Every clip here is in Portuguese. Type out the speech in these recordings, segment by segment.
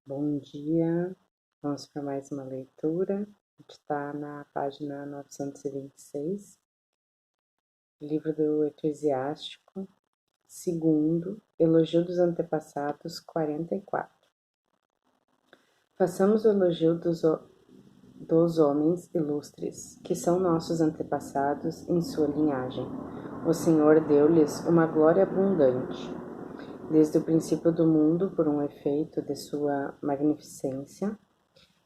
Bom dia, vamos para mais uma leitura. A gente está na página 926, livro do Eclesiástico, segundo, Elogio dos Antepassados, 44. Façamos o elogio dos homens ilustres, que são nossos antepassados em sua linhagem. O Senhor deu-lhes uma glória abundante. Desde o princípio do mundo, por um efeito de sua magnificência,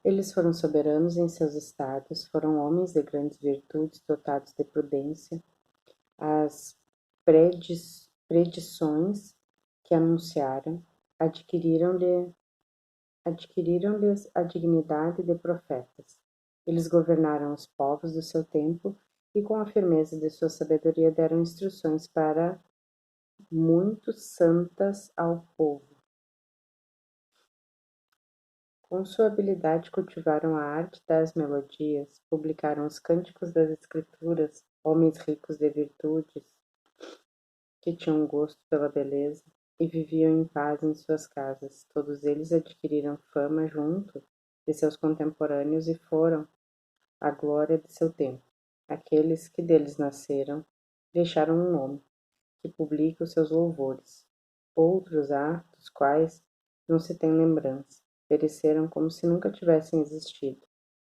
eles foram soberanos em seus estados, foram homens de grandes virtudes, dotados de prudência. As predições que anunciaram adquiriram-lhes a dignidade de profetas. Eles governaram os povos do seu tempo e, com a firmeza de sua sabedoria, deram instruções para muitos santas ao povo. Com sua habilidade cultivaram a arte das melodias, publicaram os cânticos das escrituras, homens ricos de virtudes, que tinham gosto pela beleza, e viviam em paz em suas casas. Todos eles adquiriram fama junto de seus contemporâneos e foram a glória de seu tempo. Aqueles que deles nasceram deixaram um nome, que publica os seus louvores. Outros há dos quais não se tem lembrança. Pereceram como se nunca tivessem existido.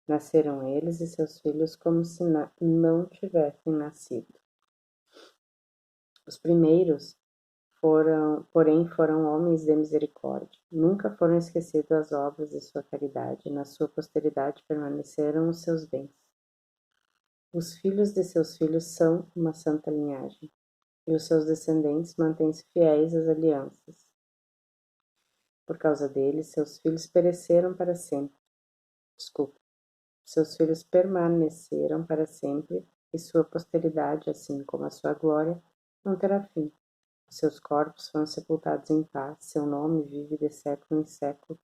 Nasceram eles e seus filhos como se não tivessem nascido. Os primeiros foram homens de misericórdia. Nunca foram esquecidas as obras de sua caridade. Na sua posteridade permaneceram os seus bens. Os filhos de seus filhos são uma santa linhagem, e os seus descendentes mantêm-se fiéis às alianças. Por causa deles, seus filhos pereceram para sempre. Seus filhos permaneceram para sempre, e sua posteridade, assim como a sua glória, não terá fim. Os seus corpos foram sepultados em paz, seu nome vive de século em século.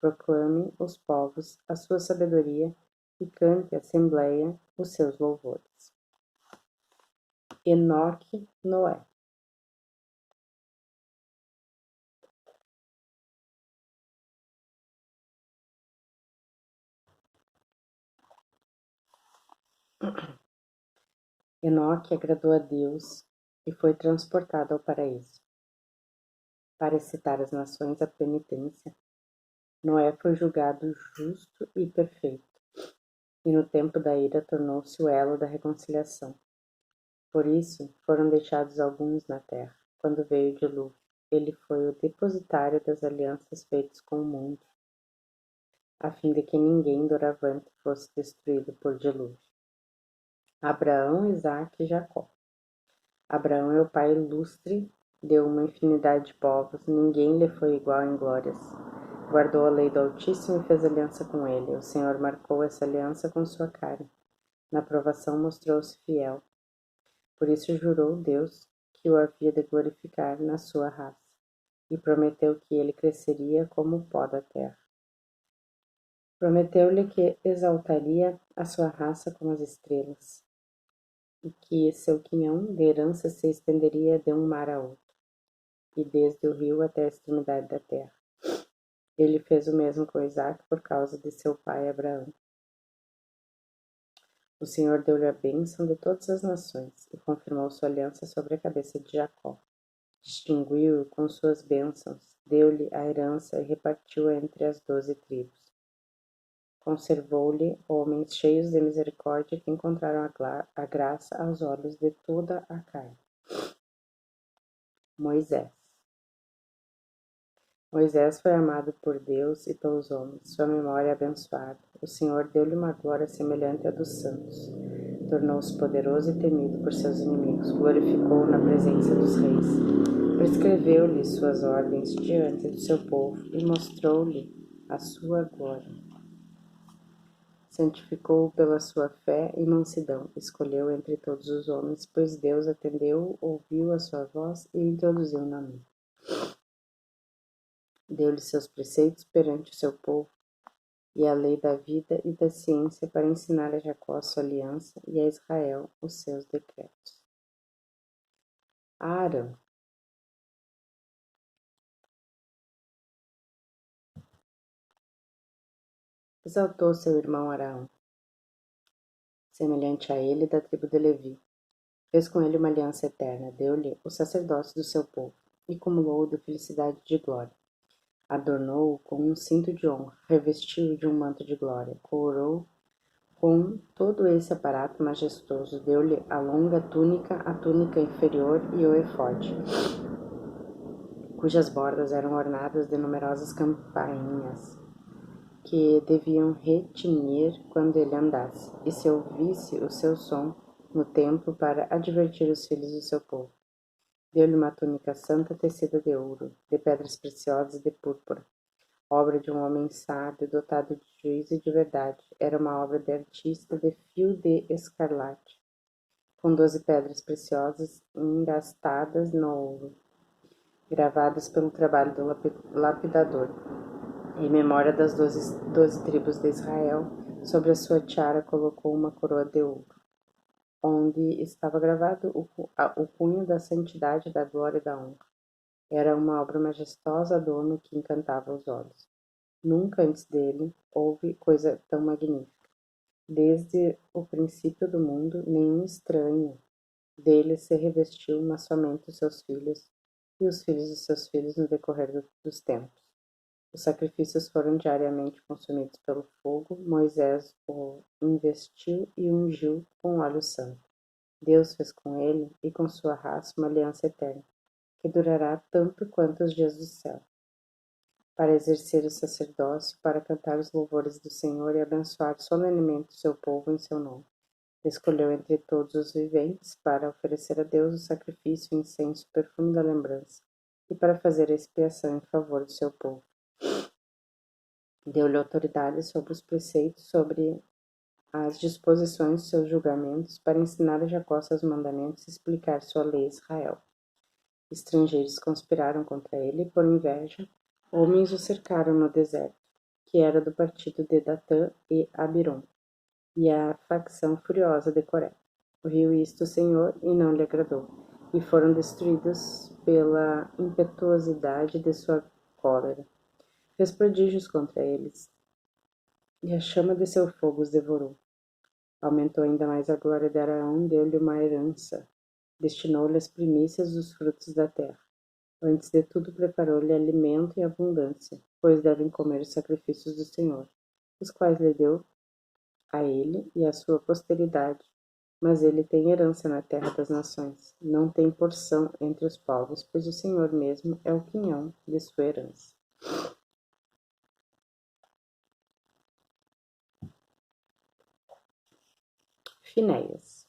Proclame os povos a sua sabedoria e cante a assembleia os seus louvores. Enoque, Noé. Enoque agradou a Deus e foi transportado ao paraíso. Para excitar as nações à penitência, Noé foi julgado justo e perfeito, e no tempo da ira tornou-se o elo da reconciliação. Por isso foram deixados alguns na terra. Quando veio o dilúvio, ele foi o depositário das alianças feitas com o mundo, a fim de que ninguém doravante fosse destruído por dilúvio. Abraão, Isaque e Jacó. Abraão é o pai ilustre de uma infinidade de povos, ninguém lhe foi igual em glórias. Guardou a lei do Altíssimo e fez aliança com ele. O Senhor marcou essa aliança com sua carne. Na provação mostrou-se fiel. Por isso jurou Deus que o havia de glorificar na sua raça, e prometeu que ele cresceria como o pó da terra. Prometeu-lhe que exaltaria a sua raça como as estrelas, e que seu quinhão de herança se estenderia de um mar a outro, e desde o rio até a extremidade da terra. Ele fez o mesmo com Isaque por causa de seu pai Abraão. O Senhor deu-lhe a bênção de todas as nações e confirmou sua aliança sobre a cabeça de Jacó. Distinguiu-o com suas bênçãos, deu-lhe a herança e repartiu-a entre as 12 tribos. Conservou-lhe homens cheios de misericórdia que encontraram a graça aos olhos de toda a carne. Moisés foi amado por Deus e pelos homens, sua memória é abençoada. O Senhor deu-lhe uma glória semelhante à dos santos. Tornou-se poderoso e temido por seus inimigos, glorificou-o na presença dos reis. Prescreveu-lhe suas ordens diante do seu povo e mostrou-lhe a sua glória. Santificou-o pela sua fé e mansidão, escolheu entre todos os homens, pois Deus atendeu-o, ouviu a sua voz e o introduziu na lei. Deu-lhe seus preceitos perante o seu povo, e a lei da vida e da ciência para ensinar a Jacó a sua aliança e a Israel os seus decretos. Arão. exaltou seu irmão Araão, semelhante a ele da tribo de Levi. Fez com ele uma aliança eterna, deu-lhe o sacerdócio do seu povo, e cumulou-o de felicidade e de glória. Adornou-o com um cinto de honra, revestiu-o de um manto de glória, coroou com todo esse aparato majestoso, deu-lhe a longa túnica, a túnica inferior e o efode, cujas bordas eram ornadas de numerosas campainhas, que deviam retinir quando ele andasse, e se ouvisse o seu som no templo para advertir os filhos do seu povo. Deu-lhe uma túnica santa tecida de ouro, de pedras preciosas e de púrpura, obra de um homem sábio, dotado de juízo e de verdade. Era uma obra de artista de fio de escarlate, com 12 pedras preciosas engastadas no ouro, gravadas pelo trabalho do lapidador. Em memória das 12 tribos de Israel, sobre a sua tiara colocou uma coroa de ouro, onde estava gravado o cunho da santidade, da glória e da honra. Era uma obra majestosa, adorno que encantava os olhos. Nunca antes dele houve coisa tão magnífica. Desde o princípio do mundo, nenhum estranho dele se revestiu, mas somente os seus filhos e os filhos de seus filhos no decorrer dos tempos. Os sacrifícios foram diariamente consumidos pelo fogo. Moisés o investiu e ungiu com óleo santo. Deus fez com ele e com sua raça uma aliança eterna, que durará tanto quanto os dias do céu, para exercer o sacerdócio, para cantar os louvores do Senhor e abençoar solenemente o seu povo em seu nome. Escolheu entre todos os viventes para oferecer a Deus o sacrifício, o incenso, o perfume da lembrança, e para fazer a expiação em favor do seu povo. Deu-lhe autoridade sobre os preceitos, sobre as disposições de seus julgamentos, para ensinar a Jacó seus mandamentos e explicar sua lei a Israel. Estrangeiros conspiraram contra ele, e por inveja, homens o cercaram no deserto, que era do partido de Datã e Abirom, e a facção furiosa de Coré. Viu isto o Senhor e não lhe agradou, e foram destruídos pela impetuosidade de sua cólera. Fez prodígios contra eles, e a chama de seu fogo os devorou. Aumentou ainda mais a glória de Araão, deu-lhe uma herança, destinou-lhe as primícias dos frutos da terra. Antes de tudo preparou-lhe alimento e abundância, pois devem comer os sacrifícios do Senhor, os quais lhe deu a ele e à sua posteridade. Mas ele tem herança na terra das nações, não tem porção entre os povos, pois o Senhor mesmo é o quinhão de sua herança. Finéias.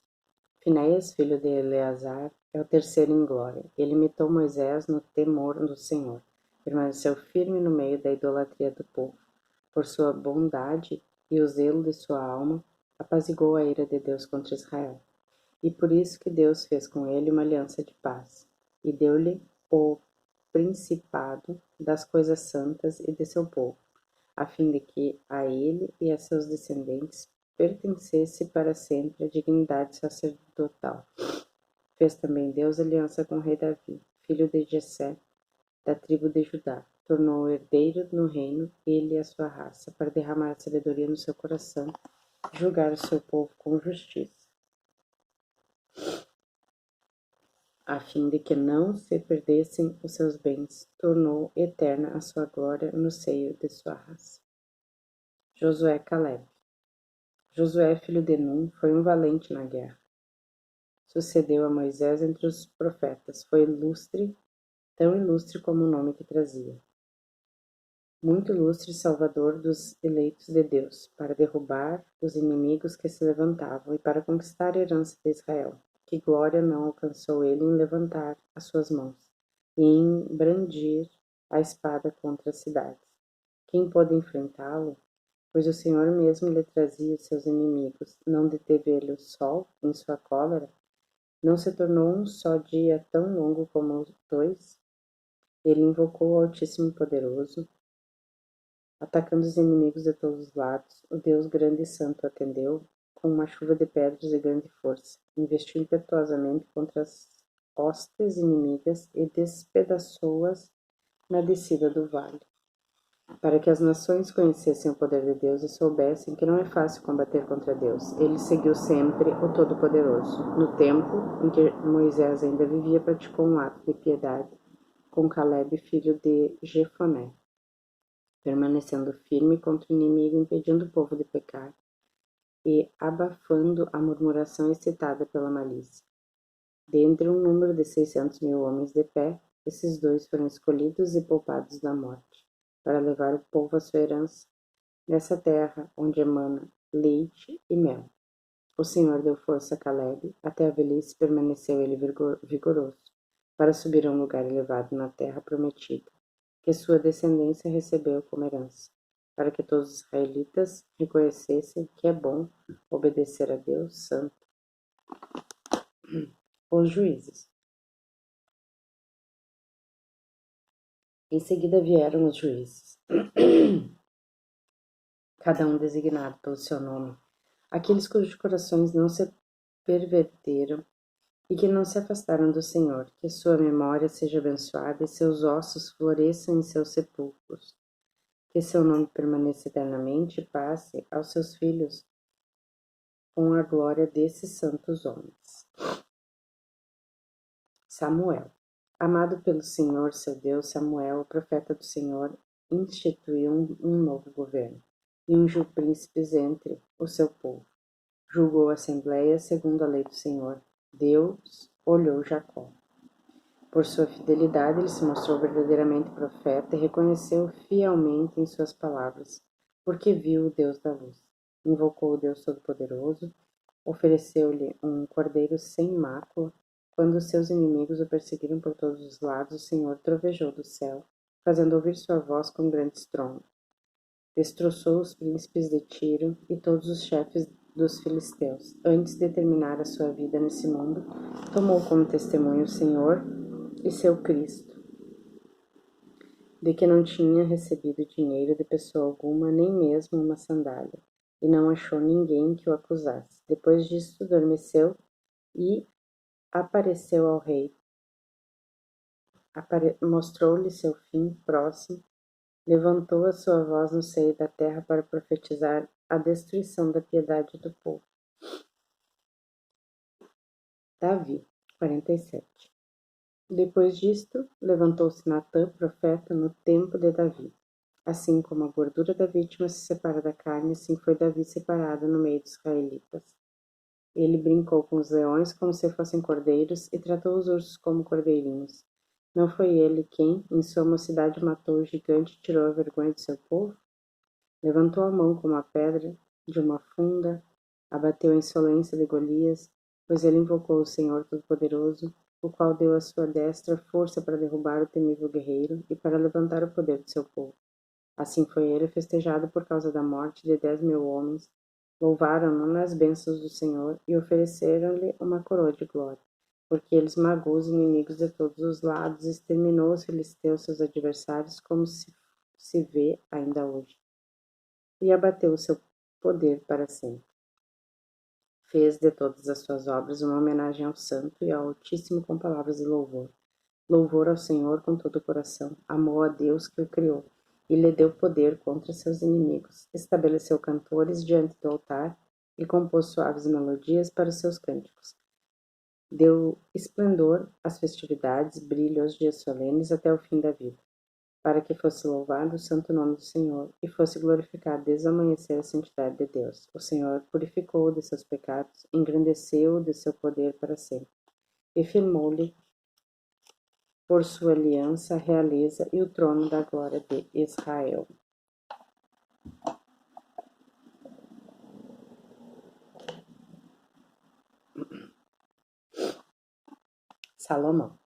Finéias, filho de Eleazar, é o terceiro em glória. Ele imitou Moisés no temor do Senhor. Permaneceu firme no meio da idolatria do povo. Por sua bondade e o zelo de sua alma, apaziguou a ira de Deus contra Israel. E por isso que Deus fez com ele uma aliança de paz, e deu-lhe o principado das coisas santas e de seu povo, a fim de que a ele e a seus descendentes pertencesse para sempre a dignidade sacerdotal. Fez também Deus aliança com o rei Davi, filho de Jessé, da tribo de Judá. Tornou-o herdeiro no reino, ele e a sua raça, para derramar sabedoria no seu coração, julgar o seu povo com justiça, a fim de que não se perdessem os seus bens. Tornou eterna a sua glória no seio de sua raça. Josué Caleb. Josué, filho de Num, foi um valente na guerra. Sucedeu a Moisés entre os profetas. Foi ilustre, tão ilustre como o nome que trazia. Muito ilustre salvador dos eleitos de Deus, para derrubar os inimigos que se levantavam e para conquistar a herança de Israel. Que glória não alcançou ele em levantar as suas mãos e em brandir a espada contra as cidades. Quem pôde enfrentá-lo? Pois o Senhor mesmo lhe trazia os seus inimigos. Não deteve ele o sol em sua cólera? Não se tornou um só dia tão longo como os dois? Ele invocou o Altíssimo e Poderoso, atacando os inimigos de todos os lados. O Deus grande e santo atendeu com uma chuva de pedras de grande força. Investiu impetuosamente contra as hostes inimigas e despedaçou-as na descida do vale. para que as nações conhecessem o poder de Deus e soubessem que não é fácil combater contra Deus. Ele seguiu sempre o Todo-Poderoso. No tempo em que Moisés ainda vivia, praticou um ato de piedade com Caleb, filho de Jefoné, permanecendo firme contra o inimigo, impedindo o povo de pecar e abafando a murmuração excitada pela malícia. Dentre um número de 600.000 homens de pé, esses dois foram escolhidos e poupados da morte, para levar o povo à sua herança, nessa terra onde emana leite e mel. O Senhor deu força a Caleb, até a velhice permaneceu ele vigoroso, para subir a um lugar elevado na terra prometida, que sua descendência recebeu como herança, para que todos os israelitas reconhecessem que é bom obedecer a Deus Santo. Os juízes. Em seguida vieram os juízes, cada um designado pelo seu nome, aqueles cujos corações não se perverteram e que não se afastaram do Senhor, que sua memória seja abençoada e seus ossos floresçam em seus sepulcros, que seu nome permaneça eternamente e passe aos seus filhos com a glória desses santos homens. Samuel. Amado pelo Senhor, seu Deus, Samuel, o profeta do Senhor, instituiu um novo governo e ungiu príncipes entre o seu povo. Julgou a assembleia segundo a lei do Senhor. Deus olhou Jacó. Por sua fidelidade, ele se mostrou verdadeiramente profeta e reconheceu fielmente em suas palavras, porque viu o Deus da luz. Invocou o Deus Todo-Poderoso, ofereceu-lhe um cordeiro sem mácula. Quando seus inimigos o perseguiram por todos os lados, o Senhor trovejou do céu, fazendo ouvir sua voz com grande estrondo. Destroçou os príncipes de Tiro e todos os chefes dos filisteus. Antes de terminar a sua vida nesse mundo, tomou como testemunho o Senhor e seu Cristo, de que não tinha recebido dinheiro de pessoa alguma, nem mesmo uma sandália, e não achou ninguém que o acusasse. Depois disso, adormeceu e apareceu ao rei. Mostrou-lhe seu fim próximo, levantou a sua voz no seio da terra para profetizar a destruição da piedade do povo. Davi, 47. Depois disto, levantou-se Natã, profeta, no templo de Davi. Assim como a gordura da vítima se separa da carne, assim foi Davi separado no meio dos israelitas. Ele brincou com os leões como se fossem cordeiros e tratou os ursos como cordeirinhos. Não foi ele quem, em sua mocidade, matou o gigante e tirou a vergonha de seu povo? Levantou a mão como a pedra de uma funda, abateu a insolência de Golias, pois ele invocou o Senhor Todo-Poderoso, o qual deu à sua destra força para derrubar o temível guerreiro e para levantar o poder de seu povo. Assim foi ele festejado por causa da morte de 10.000 homens. Louvaram-no nas bênçãos do Senhor e ofereceram-lhe uma coroa de glória, porque ele esmagou os inimigos de todos os lados, exterminou os filisteus, seus adversários, como se vê ainda hoje, e abateu o seu poder para sempre. Fez de todas as suas obras uma homenagem ao Santo e ao Altíssimo com palavras de louvor. Louvor ao Senhor com todo o coração. Amou a Deus que o criou e lhe deu poder contra seus inimigos. Estabeleceu cantores diante do altar e compôs suaves melodias para os seus cânticos. Deu esplendor às festividades, brilho aos dias solenes até o fim da vida, para que fosse louvado o santo nome do Senhor e fosse glorificado desde o amanhecer a santidade de Deus. O Senhor purificou-o de seus pecados, engrandeceu-o de seu poder para sempre, e firmou-lhe por sua aliança, a realeza e o trono da glória de Israel. Salomão.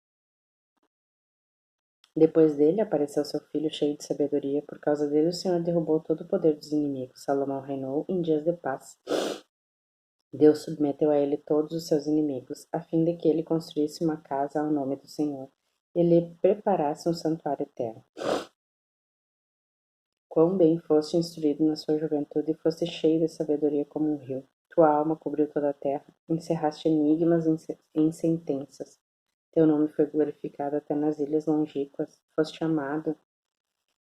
Depois dele apareceu seu filho cheio de sabedoria. Por causa dele, o Senhor derrubou todo o poder dos inimigos. Salomão reinou em dias de paz. Deus submeteu a ele todos os seus inimigos, a fim de que ele construísse uma casa ao nome do Senhor e lhe preparasse um santuário eterno. Quão bem foste instruído na sua juventude e foste cheio de sabedoria como um rio. Tua alma cobriu toda a terra, encerraste enigmas em sentenças. Teu nome foi glorificado até nas ilhas longínquas, foste chamado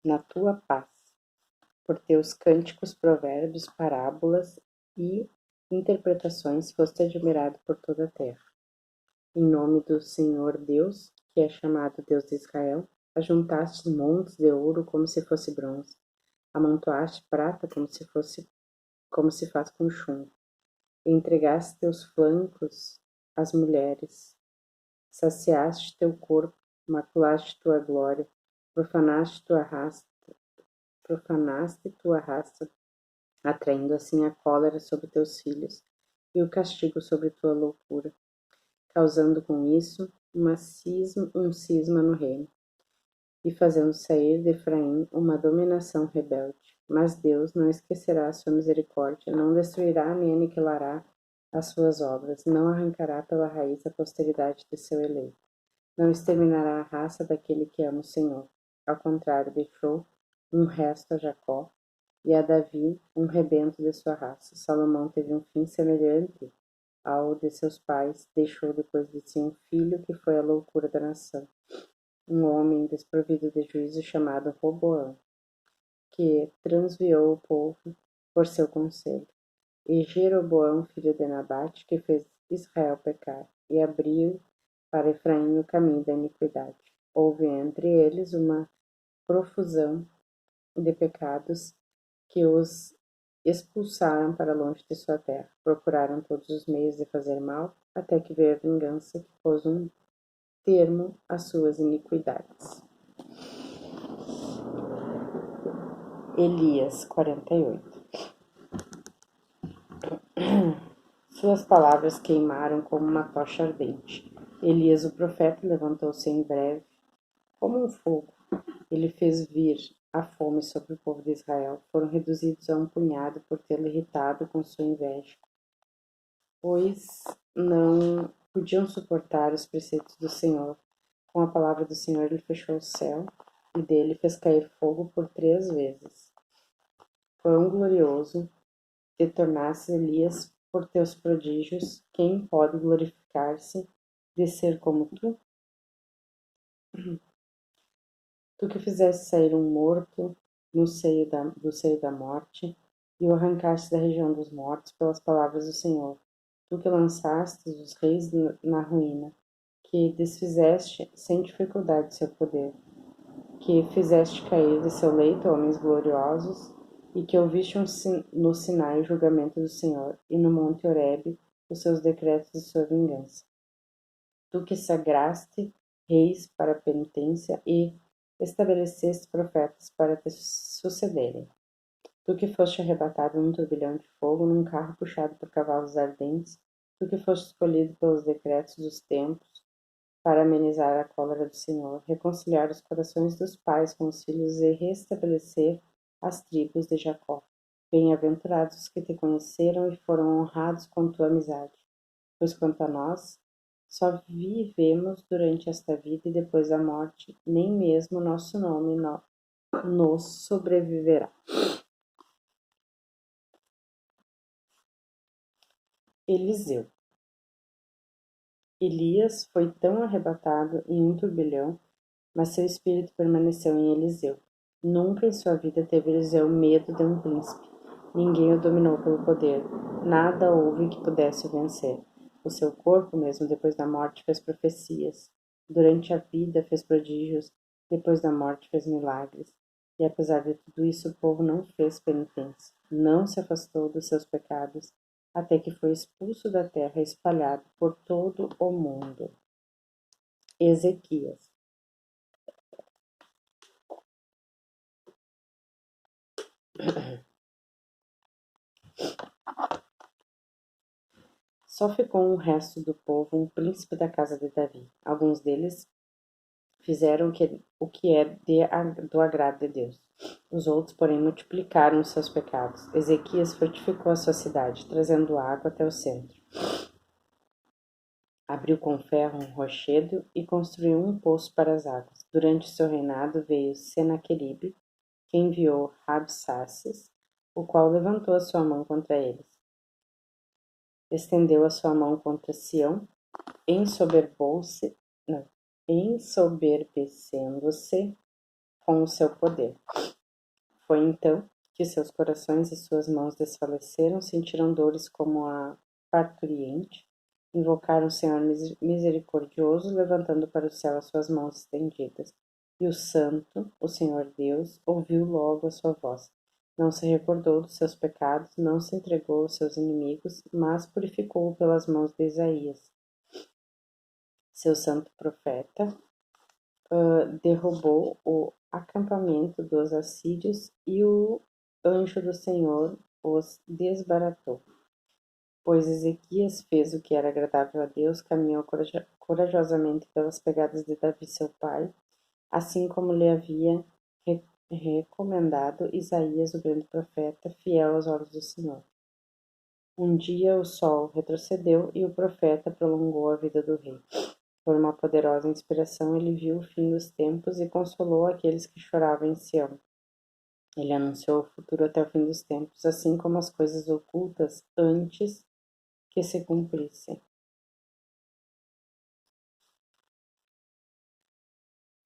na tua paz. por teus cânticos, provérbios, parábolas e interpretações foste admirado por toda a terra. Em nome do Senhor Deus, que é chamado Deus de Israel, ajuntaste montes de ouro como se fosse bronze, amontoaste prata como se faz com chumbo, e entregaste teus flancos às mulheres, saciaste teu corpo, maculaste tua glória, profanaste tua raça, atraindo assim a cólera sobre teus filhos e o castigo sobre tua loucura, causando com isso um cisma no reino, e fazendo sair de Efraim uma dominação rebelde. Mas Deus não esquecerá a sua misericórdia, não destruirá nem aniquilará as suas obras, não arrancará pela raiz a posteridade de seu eleito, não exterminará a raça daquele que ama o Senhor. Ao contrário, deixou um resto a Jacó, e a Davi um rebento de sua raça. Salomão teve um fim semelhante ao de seus pais, deixou depois de si um filho que foi a loucura da nação, um homem desprovido de juízo chamado Roboão, que transviou o povo por seu conselho. E Jeroboão, filho de Nabate, que fez Israel pecar, e abriu para Efraim o caminho da iniquidade. Houve entre eles uma profusão de pecados que os expulsaram para longe de sua terra. Procuraram todos os meios de fazer mal, até que veio a vingança que pôs um termo às suas iniquidades. Elias 48. Suas palavras queimaram como uma tocha ardente. Elias, o profeta, levantou-se em breve como um fogo. Ele fez vir a fome sobre o povo de Israel. Foram reduzidos a um punhado por tê-lo irritado com sua inveja, pois não podiam suportar os preceitos do Senhor. Com a palavra do Senhor ele fechou o céu, e dele fez cair fogo por 3 vezes. Quão glorioso te tornaste, Elias, por teus prodígios! Quem pode glorificar-se de ser como tu? Tu que fizeste sair um morto do seio da morte, e o arrancaste da região dos mortos pelas palavras do Senhor. Tu que lançaste os reis na ruína, que desfizeste sem dificuldade seu poder, que fizeste cair de seu leito homens gloriosos, e que ouviste no Sinai o julgamento do Senhor, e no monte Horebe os seus decretos de sua vingança. Tu que sagraste reis para a penitência e estabeleceste profetas para te sucederem. Tu que foste arrebatado num turbilhão de fogo, num carro puxado por cavalos ardentes, tu que foste escolhido pelos decretos dos tempos, para amenizar a cólera do Senhor, reconciliar os corações dos pais com os filhos e restabelecer as tribos de Jacó. Bem-aventurados os que te conheceram e foram honrados com tua amizade. Pois quanto a nós, só vivemos durante esta vida e depois da morte, nem mesmo nosso nome nos sobreviverá. Eliseu. Elias foi tão arrebatado em um turbilhão, mas seu espírito permaneceu em Eliseu. Nunca em sua vida teve Eliseu medo de um príncipe. Ninguém o dominou pelo poder. Nada houve que pudesse o vencer. O seu corpo, mesmo depois da morte, fez profecias. Durante a vida fez prodígios. Depois da morte fez milagres. E apesar de tudo isso, o povo não fez penitência. Não se afastou dos seus pecados, até que foi expulso da terra e espalhado por todo o mundo. Ezequias. Só ficou o resto do povo, um príncipe da casa de Davi. Alguns deles fizeram o que é do agrado de Deus. Os outros, porém, multiplicaram os seus pecados. Ezequias fortificou a sua cidade, trazendo água até o centro. Abriu com ferro um rochedo e construiu um poço para as águas. Durante seu reinado veio Senaqueribe, que enviou Rabsaces, o qual levantou a sua mão contra eles. Estendeu a sua mão contra Sião, ensoberbecendo-se com o seu poder. Foi então que seus corações e suas mãos desfaleceram, sentiram dores como a parturiente, invocaram o Senhor misericordioso, levantando para o céu as suas mãos estendidas. E o Santo, o Senhor Deus, ouviu logo a sua voz. Não se recordou dos seus pecados, não se entregou aos seus inimigos, mas purificou-o pelas mãos de Isaías, seu santo profeta, derrubou o acampamento dos assírios e o anjo do Senhor os desbaratou. Pois Ezequias fez o que era agradável a Deus, caminhou corajosamente pelas pegadas de Davi seu pai, assim como lhe havia recomendado Isaías, o grande profeta, fiel aos olhos do Senhor. Um dia o sol retrocedeu e o profeta prolongou a vida do rei. Por uma poderosa inspiração, ele viu o fim dos tempos e consolou aqueles que choravam em Sião. Ele anunciou o futuro até o fim dos tempos, assim como as coisas ocultas antes que se cumprissem.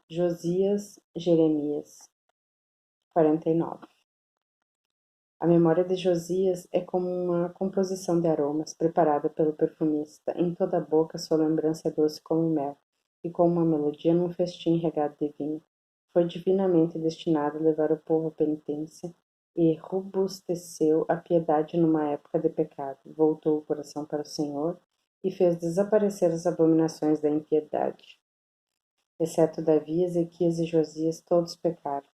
Josias, Jeremias, 49. A memória de Josias é como uma composição de aromas preparada pelo perfumista. Em toda a boca sua lembrança é doce como mel, e como uma melodia num festim regado de vinho. Foi divinamente destinado a levar o povo à penitência e robusteceu a piedade numa época de pecado. Voltou o coração para o Senhor e fez desaparecer as abominações da impiedade. Exceto Davi, Ezequias e Josias, todos pecaram.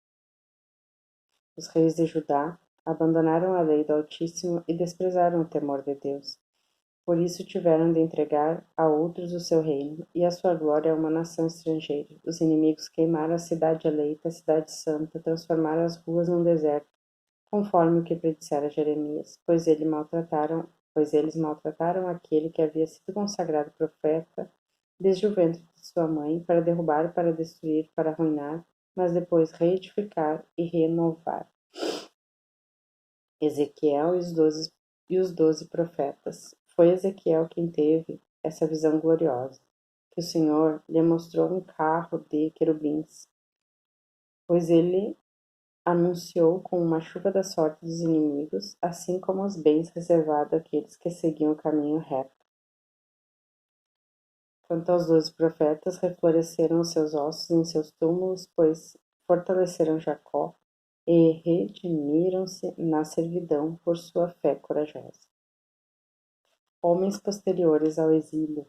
Os reis de Judá abandonaram a lei do Altíssimo e desprezaram o temor de Deus. Por isso tiveram de entregar a outros o seu reino, e a sua glória a uma nação estrangeira. Os inimigos queimaram a cidade eleita, a cidade santa, transformaram as ruas num deserto, conforme o que predissera Jeremias, pois eles maltrataram aquele que havia sido consagrado profeta desde o ventre de sua mãe, para derrubar, para destruir, para arruinar, mas depois reedificar e renovar. Ezequiel e os 12 profetas. Foi Ezequiel quem teve essa visão gloriosa, que o Senhor lhe mostrou um carro de querubins, pois ele anunciou com uma chuva da sorte dos inimigos, assim como os bens reservados àqueles que seguiam o caminho reto. Quanto aos 12 profetas, refloresceram os seus ossos em seus túmulos, pois fortaleceram Jacó e redimiram-se na servidão por sua fé corajosa. Homens posteriores ao exílio.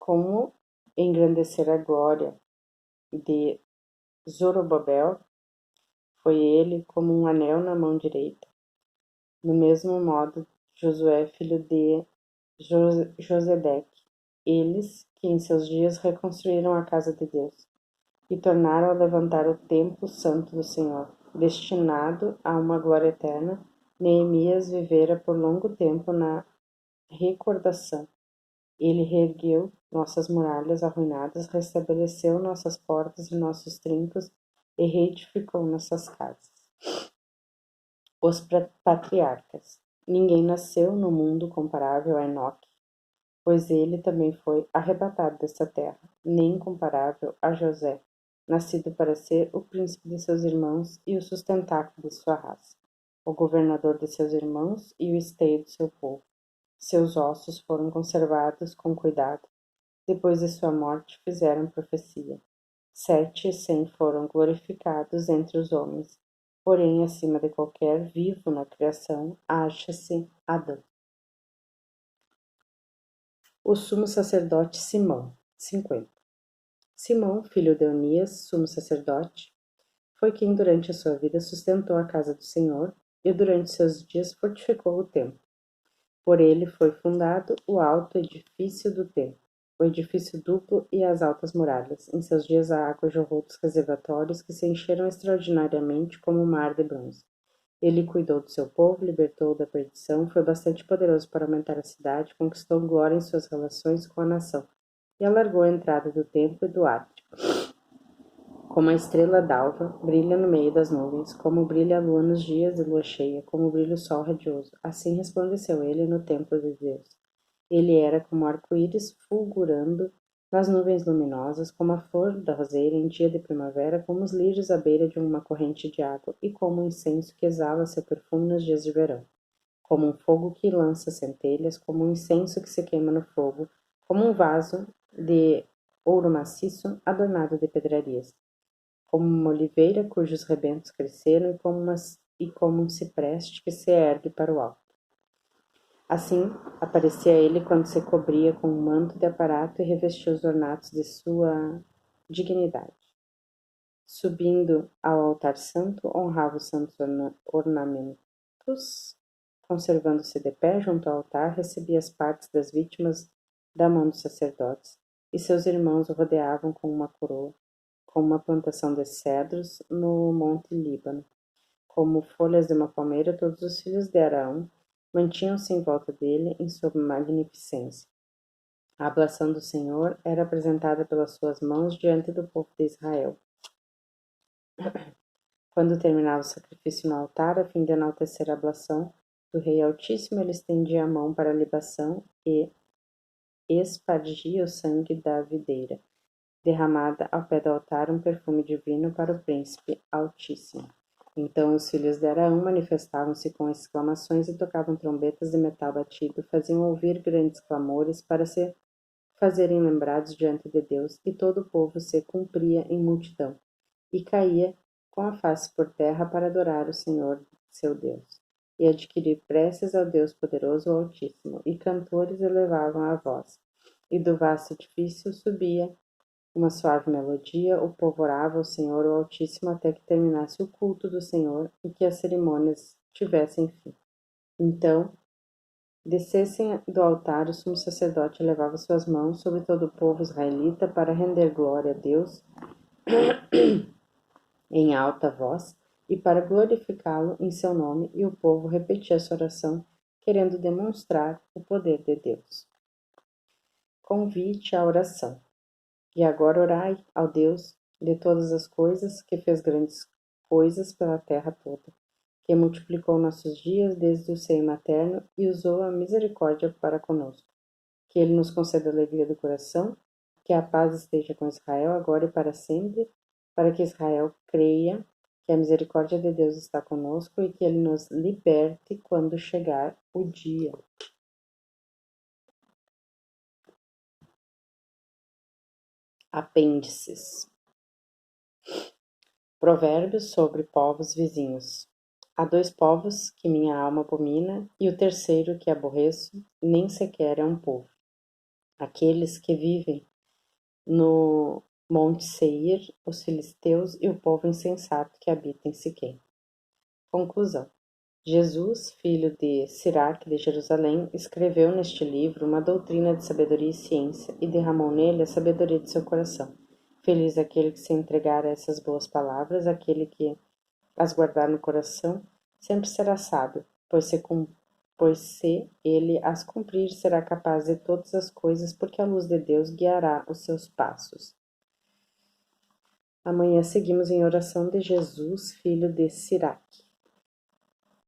Como engrandecer a glória de Zorobabel, foi ele como um anel na mão direita. Do mesmo modo, Josué, filho de Josedeque, eles que em seus dias reconstruíram a casa de Deus e tornaram a levantar o templo santo do Senhor, destinado a uma glória eterna. Neemias vivera por longo tempo na recordação. Ele reergueu nossas muralhas arruinadas, restabeleceu nossas portas e nossos trincos e reedificou nossas casas. Os patriarcas. Ninguém nasceu no mundo comparável a Enoque, pois ele também foi arrebatado desta terra, nem comparável a José, nascido para ser o príncipe de seus irmãos e o sustentáculo de sua raça, o governador de seus irmãos e o esteio do seu povo. Seus ossos foram conservados com cuidado. Depois de sua morte fizeram profecia. 7 e 100 foram glorificados entre os homens. Porém, acima de qualquer vivo na criação, acha-se Adão. O sumo sacerdote Simão, 50. Simão, filho de Eunias, sumo sacerdote, foi quem durante a sua vida sustentou a casa do Senhor e durante seus dias fortificou o templo. Por ele foi fundado o alto edifício do templo, o edifício duplo e as altas muralhas. Em seus dias a água jorrou dos reservatórios que se encheram extraordinariamente como um mar de bronze. Ele cuidou do seu povo, libertou-o da perdição, foi bastante poderoso para aumentar a cidade, conquistou glória em suas relações com a nação e alargou a entrada do templo e do átrio. Como a estrela d'alva brilha no meio das nuvens, como brilha a lua nos dias de lua cheia, como brilha o sol radioso, assim resplandeceu ele no templo de Deus. Ele era como arco-íris fulgurando nas nuvens luminosas, como a flor da roseira em dia de primavera, como os lírios à beira de uma corrente de água, e como o incenso que exala seu perfume nos dias de verão, como um fogo que lança centelhas, como um incenso que se queima no fogo, como um vaso de ouro maciço adornado de pedrarias, como uma oliveira cujos rebentos cresceram e como um cipreste que se ergue para o alto. Assim, aparecia ele quando se cobria com um manto de aparato e revestia os ornatos de sua dignidade. Subindo ao altar santo, honrava os santos ornamentos, conservando-se de pé junto ao altar, recebia as partes das vítimas da mão dos sacerdotes, e seus irmãos o rodeavam com uma coroa, com uma plantação de cedros no monte Líbano. Como folhas de uma palmeira, todos os filhos de Arão mantinham-se em volta dele em sua magnificência. A ablação do Senhor era apresentada pelas suas mãos diante do povo de Israel. Quando terminava o sacrifício no altar, a fim de enaltecer a ablação do Rei Altíssimo, ele estendia a mão para a libação e espargia o sangue da videira, derramada ao pé do altar um perfume divino para o Príncipe Altíssimo. Então os filhos de Arão manifestavam-se com exclamações e tocavam trombetas de metal batido, faziam ouvir grandes clamores para se fazerem lembrados diante de Deus, e todo o povo se cumpria em multidão, e caía com a face por terra para adorar o Senhor seu Deus, e adquirir preces ao Deus poderoso e Altíssimo, e cantores elevavam a voz, e do vasto edifício subia uma suave melodia, o povo orava ao Senhor o Altíssimo até que terminasse o culto do Senhor e que as cerimônias tivessem fim. Então, descessem do altar, o sumo sacerdote elevava suas mãos sobre todo o povo israelita para render glória a Deus em alta voz e para glorificá-lo em seu nome, e o povo repetia essa oração, querendo demonstrar o poder de Deus. Convite à oração. E agora orai ao Deus de todas as coisas, que fez grandes coisas pela terra toda, que multiplicou nossos dias desde o seio materno e usou a misericórdia para conosco. Que ele nos conceda a alegria do coração, que a paz esteja com Israel agora e para sempre, para que Israel creia que a misericórdia de Deus está conosco e que ele nos liberte quando chegar o dia. Apêndices. Provérbios sobre povos vizinhos. Há 2 povos que minha alma abomina, e o terceiro que aborreço, nem sequer é um povo. Aqueles que vivem no Monte Seir, os filisteus e o povo insensato que habita em Siquém. Conclusão. Jesus, filho de Siraque de Jerusalém, escreveu neste livro uma doutrina de sabedoria e ciência, e derramou nele a sabedoria de seu coração. Feliz aquele que se entregar a essas boas palavras, aquele que as guardar no coração, sempre será sábio, pois se ele as cumprir, será capaz de todas as coisas, porque a luz de Deus guiará os seus passos. Amanhã seguimos em oração de Jesus, filho de Siraque.